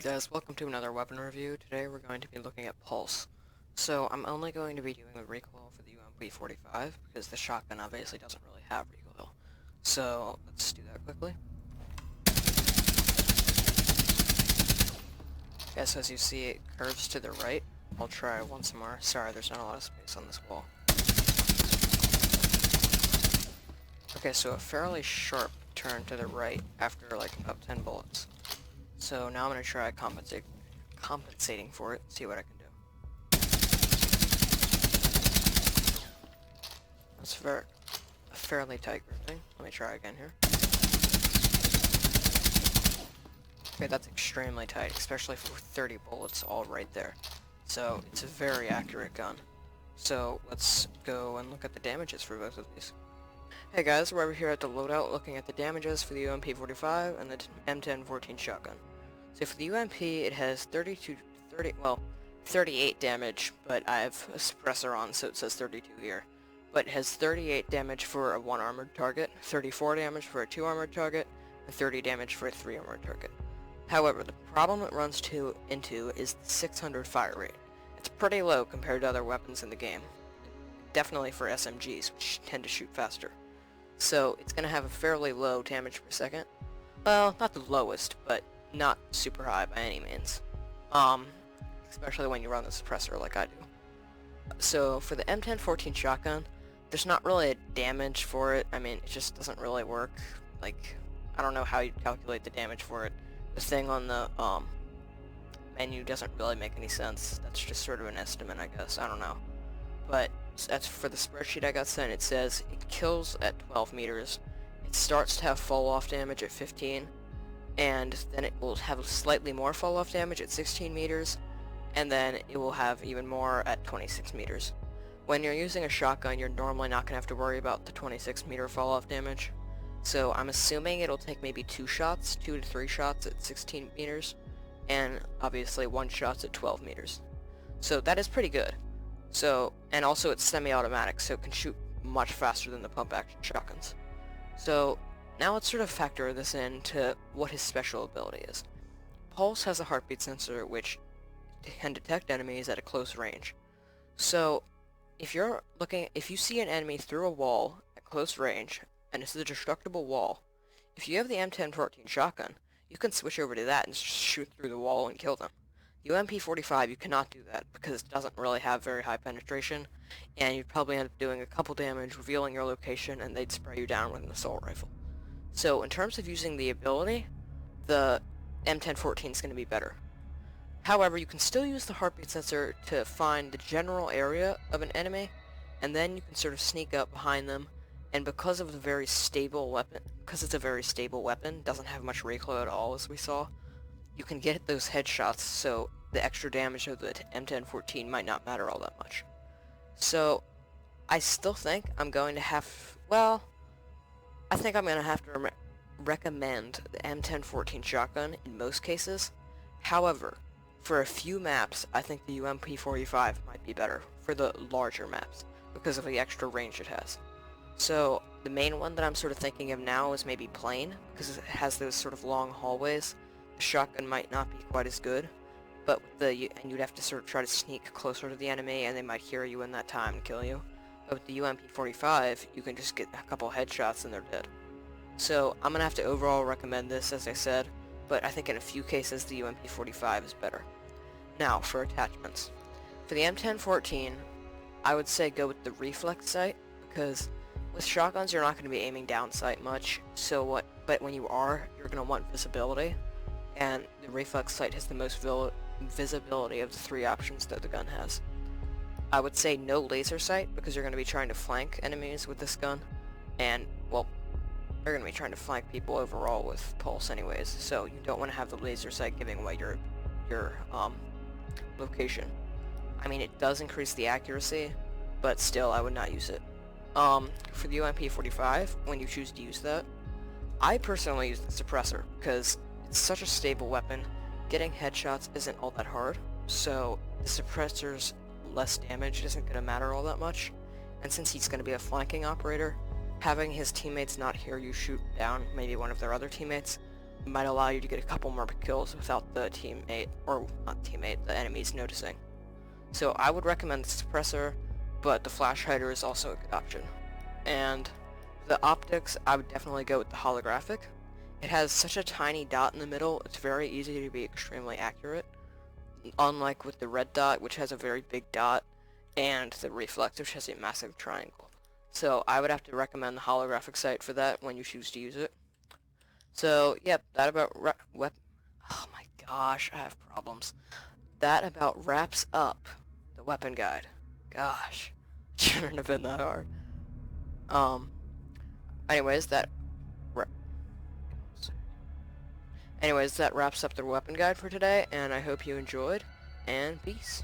Hey guys, welcome to another weapon review. Today we're going to be looking at pulse. So I'm only going to be doing the recoil for the UMP45 because the shotgun obviously doesn't really have recoil. So let's do that quickly. Yes, as you see it curves to the right. I'll try once more. Sorry, there's not a lot of space on this wall. Okay, so a fairly sharp turn to the right after like about 10 bullets. So now I'm going to try compensating for it, see what I can do. That's a fairly tight gripping. Let me try again here. Okay, that's extremely tight, especially for 30 bullets all right there. So it's a very accurate gun. So let's go and look at the damages for both of these. Hey guys, we're over here at the loadout looking at the damages for the UMP45 and the M1014 shotgun. So for the UMP, it has 38 damage, but I have a suppressor on, so it says 32 here. But it has 38 damage for a 1 armored target, 34 damage for a 2 armored target, and 30 damage for a 3 armored target. However, the problem it runs into is the 600 fire rate. It's pretty low compared to other weapons in the game. Definitely for SMGs, which tend to shoot faster. So it's going to have a fairly low damage per second. Well, not the lowest, but not super high by any means. Especially when you run the suppressor like I do. So for the M1014 shotgun, there's not really a damage for it. I mean, it just doesn't really work. Like, I don't know how you calculate the damage for it. The thing on the menu doesn't really make any sense. That's just sort of an estimate, I guess. I don't know. But that's for the spreadsheet I got sent. It says it kills at 12 meters. It starts to have fall-off damage at 15. And then it will have slightly more fall-off damage at 16 meters, and then it will have even more at 26 meters. When you're using a shotgun, you're normally not going to have to worry about the 26 meter fall-off damage, so I'm assuming it'll take maybe 2 to 3 shots at 16 meters, and obviously 1 shot at 12 meters. So that is pretty good. So, and also it's semi-automatic, so it can shoot much faster than the pump-action shotguns. So now let's sort of factor this into what his special ability is. Pulse has a heartbeat sensor which can detect enemies at a close range. So if you see an enemy through a wall at close range, and it's a destructible wall, if you have the M1014 shotgun, you can switch over to that and just shoot through the wall and kill them. The UMP45, you cannot do that because it doesn't really have very high penetration, and you'd probably end up doing a couple damage, revealing your location, and they'd spray you down with an assault rifle. So in terms of using the ability, the M1014 is going to be better. However, you can still use the heartbeat sensor to find the general area of an enemy, and then you can sort of sneak up behind them, and because it's a very stable weapon, doesn't have much recoil at all as we saw, you can get those headshots, so the extra damage of the M1014 might not matter all that much. So I still think I'm going to have, I think I'm going to have to recommend the M1014 shotgun in most cases. However, for a few maps, I think the UMP45 might be better for the larger maps because of the extra range it has. So the main one that I'm sort of thinking of now is maybe Plane, because it has those sort of long hallways. The shotgun might not be quite as good, but and you'd have to sort of try to sneak closer to the enemy, and they might hear you in that time and kill you. But with the UMP45, you can just get a couple headshots and they're dead. So I'm going to have to overall recommend this, as I said, but I think in a few cases the UMP45 is better. Now, for attachments. For the M1014, I would say go with the reflex sight, because with shotguns you're not going to be aiming down sight much, but when you are, you're going to want visibility, and the reflex sight has the most visibility of the 3 options that the gun has. I would say no laser sight, because you're going to be trying to flank enemies with this gun, and, well, you're going to be trying to flank people overall with pulse anyways, so you don't want to have the laser sight giving away your location. I mean, it does increase the accuracy, but still, I would not use it. For the UMP45, when you choose to use that, I personally use the suppressor, because it's such a stable weapon, getting headshots isn't all that hard, so the suppressor's less damage isn't going to matter all that much, and since he's going to be a flanking operator, having his teammates not hear you shoot down maybe one of their other teammates might allow you to get a couple more kills without the teammate, or not teammate, the enemies noticing. So I would recommend the suppressor, but the flash hider is also a good option. And the optics, I would definitely go with the holographic. It has such a tiny dot in the middle, it's very easy to be extremely accurate, unlike with the red dot, which has a very big dot, and the reflex, which has a massive triangle. So I would have to recommend the holographic sight for that when you choose to use it. So, yep, that about oh my gosh, I have problems. That about wraps up the weapon guide. Gosh, shouldn't have been that hard. Anyways, that wraps up the weapon guide for today, and I hope you enjoyed, and peace.